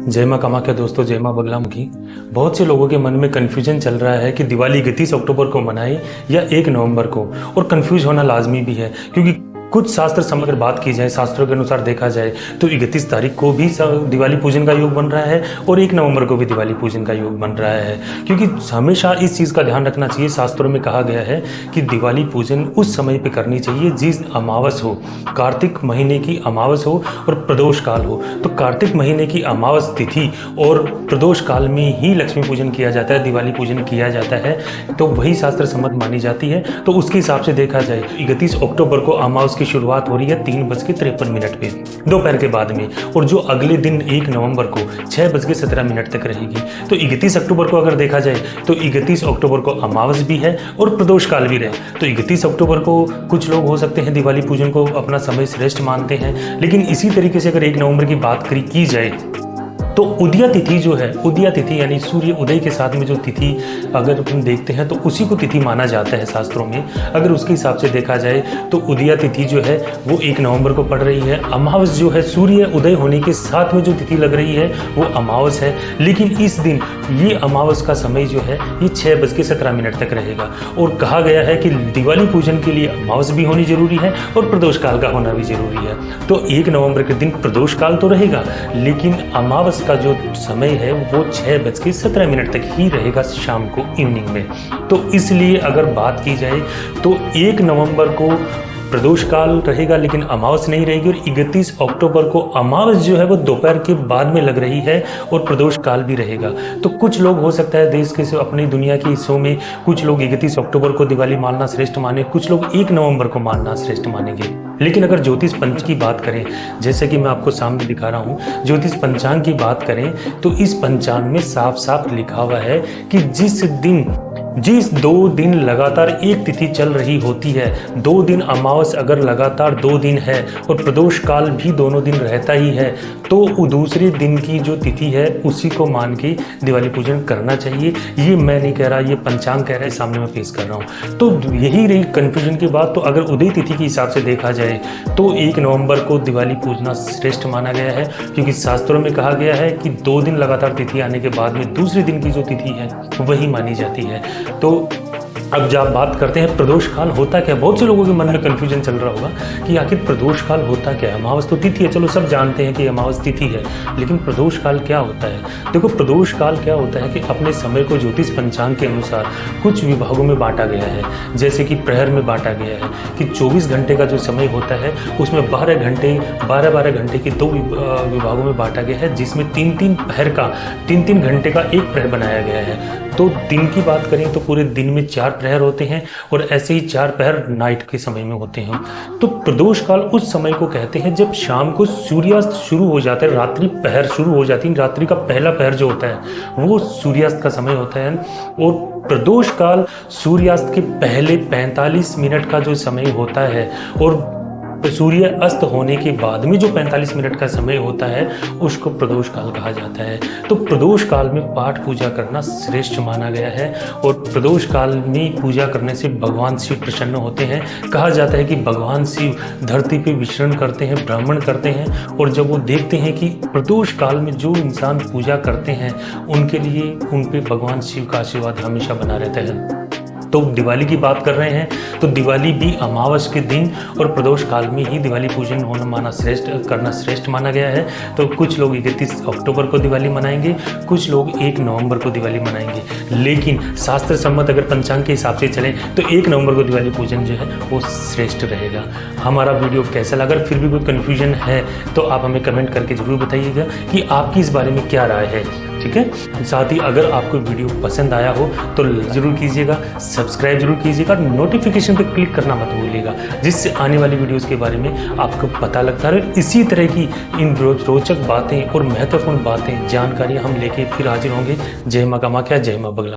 जय माँ कामाख्या दोस्तों, जय माँ बगला मुखी। बहुत से लोगों के मन में कन्फ्यूजन चल रहा है कि दिवाली 31 अक्टूबर को मनाएं या 1 नवंबर को, और कन्फ्यूज होना लाजमी भी है क्योंकि कुछ शास्त्र समग्र बात की जाए, शास्त्रों के अनुसार देखा जाए तो 31 तारीख को भी दिवाली पूजन का योग बन रहा है और 1 नवंबर को भी दिवाली पूजन का योग बन रहा है। क्योंकि हमेशा इस चीज़ का ध्यान रखना चाहिए, शास्त्रों में कहा गया है कि दिवाली पूजन उस समय पे करनी चाहिए जिस अमावस हो, कार्तिक महीने की अमावस हो और प्रदोष काल हो। तो कार्तिक महीने की अमावस तिथि और प्रदोष काल में ही लक्ष्मी पूजन किया जाता है, दिवाली पूजन किया जाता है, तो वही शास्त्र सम्मत मानी जाती है। तो उसके हिसाब से देखा जाए 31 अक्टूबर को अमावस की शुरुआत हो रही है 3:53 पे दोपहर के बाद में, और जो अगले दिन 1 नवंबर को 6:17 तक रहेगी। तो 31 अक्टूबर को अगर देखा जाए तो 31 अक्टूबर को अमावस भी है और प्रदोष काल भी रहे। तो 31 अक्टूबर को कुछ लोग हो सकते हैं दिवाली पूजन को अपना समय श्रेष्ठ मानते हैं, लेकिन इसी तरीके से अगर 1 नवंबर की बात की जाए तो उदया तिथि जो है, उदया तिथि यानी सूर्य उदय के साथ में जो तिथि अगर हम देखते हैं तो उसी को तिथि माना जाता है शास्त्रों में। अगर उसके हिसाब से देखा जाए तो उदया तिथि जो है वो 1 नवंबर को पड़ रही है। अमावस जो है सूर्य उदय होने के साथ में जो तिथि लग रही है वो अमावस है, लेकिन इस दिन ये अमावस का समय जो है ये 6:17 तक रहेगा। और कहा गया है कि दिवाली पूजन के लिए अमावस भी होनी जरूरी है और प्रदोष काल का होना भी जरूरी है। तो 1 नवंबर के दिन प्रदोष काल तो रहेगा, लेकिन अमावस का जो समय है वो 6:17 तक ही रहेगा शाम को, इवनिंग में। तो इसलिए अगर बात की जाए तो 1 नवंबर को प्रदोष काल रहेगा लेकिन अमावस नहीं रहेगी, और 31 अक्टूबर को अमावस जो है वो दोपहर के बाद में लग रही है और प्रदोष काल भी रहेगा। तो कुछ लोग हो सकता है देश के अपनी दुनिया के हिस्सों में कुछ लोग 31 अक्टूबर को दिवाली मानना श्रेष्ठ माने, कुछ लोग 1 नवंबर को मानना श्रेष्ठ मानेंगे। लेकिन अगर ज्योतिष पंच की बात करें, जैसे कि मैं आपको सामने दिखा रहा हूँ, ज्योतिष पंचांग की बात करें तो इस पंचांग में साफ साफ लिखा हुआ है कि जिस 2 दिन लगातार एक तिथि चल रही होती है, 2 दिन अमावस अगर लगातार 2 दिन है और प्रदोष काल भी दोनों दिन रहता ही है, तो दूसरे दिन की जो तिथि है उसी को मान के दिवाली पूजन करना चाहिए। ये मैं नहीं कह रहा, ये पंचांग कह रहा है, सामने मैं पेश कर रहा हूँ। तो यही रही कन्फ्यूजन की बात। तो अगर उदय तिथि के हिसाब से देखा जाए तो 1 नवंबर को दिवाली पूजना श्रेष्ठ माना गया है, क्योंकि शास्त्रों में कहा गया है कि 2 दिन लगातार तिथि आने के बाद में दूसरे दिन की जो तिथि है वही मानी जाती है। तो अब जब बात करते हैं प्रदोष काल होता क्या, बहुत से लोगों के मन में कंफ्यूजन चल रहा होगा कि आखिर प्रदोष काल होता क्या है। अमावस तो तिथि है, चलो सब जानते हैं कि अमावस तिथि है, लेकिन प्रदोष काल क्या होता है। देखो प्रदोष काल क्या होता है कि अपने समय को ज्योतिष पंचांग के अनुसार कुछ विभागों में बांटा गया है। जैसे कि प्रहर में बांटा गया है कि 24 घंटे का जो समय होता है उसमें 12 घंटे के 2 विभागों में बांटा गया है, जिसमें 3-3 घंटे का एक प्रहर बनाया गया है। तो दिन की बात करें तो पूरे दिन में 4 प्रहर होते हैं और ऐसे ही 4 प्रहर नाइट के समय में होते हैं। तो प्रदोष काल उस समय को कहते हैं जब शाम को सूर्यास्त शुरू हो जाता है, रात्रि पहर शुरू हो जाती है। रात्रि का पहला पहर जो होता है वो सूर्यास्त का समय होता है, और प्रदोष काल सूर्यास्त के पहले 45 मिनट का जो समय होता है, और सूर्य अस्त होने के बाद में जो 45 मिनट का समय होता है उसको प्रदोष काल कहा जाता है। तो प्रदोष काल में पाठ पूजा करना श्रेष्ठ माना गया है, और प्रदोष काल में पूजा करने से भगवान शिव प्रसन्न होते हैं। कहा जाता है कि भगवान शिव धरती पे विचरण करते हैं, भ्रमण करते हैं, और जब वो देखते हैं कि प्रदोष काल में जो इंसान पूजा करते हैं उनके लिए उन पे भगवान शिव का आशीर्वाद हमेशा बना रहता है। तो दिवाली की बात कर रहे हैं तो दिवाली भी अमावस के दिन और प्रदोष काल में ही दिवाली पूजन करना श्रेष्ठ माना गया है। तो कुछ लोग 31 अक्टूबर को दिवाली मनाएंगे, कुछ लोग 1 नवंबर को दिवाली मनाएंगे, लेकिन शास्त्र सम्मत अगर पंचांग के हिसाब से चलें तो 1 नवंबर को दिवाली पूजन जो है वो श्रेष्ठ रहेगा। हमारा वीडियो कैसा लगा, फिर भी कोई कन्फ्यूजन है तो आप हमें कमेंट करके जरूर बताइएगा कि आपकी इस बारे में क्या राय है, ठीक है। साथ ही अगर आपको वीडियो पसंद आया हो तो जरूर कीजिएगा, सब्सक्राइब जरूर कीजिएगा, नोटिफिकेशन पे क्लिक करना मत भूलिएगा, जिससे आने वाली वीडियोस के बारे में आपको पता लगता रहे। इसी तरह की इन रोचक बातें और महत्वपूर्ण बातें, जानकारी हम लेके फिर हाजिर होंगे। जय माँ कामाख्या, जय माँ बगला।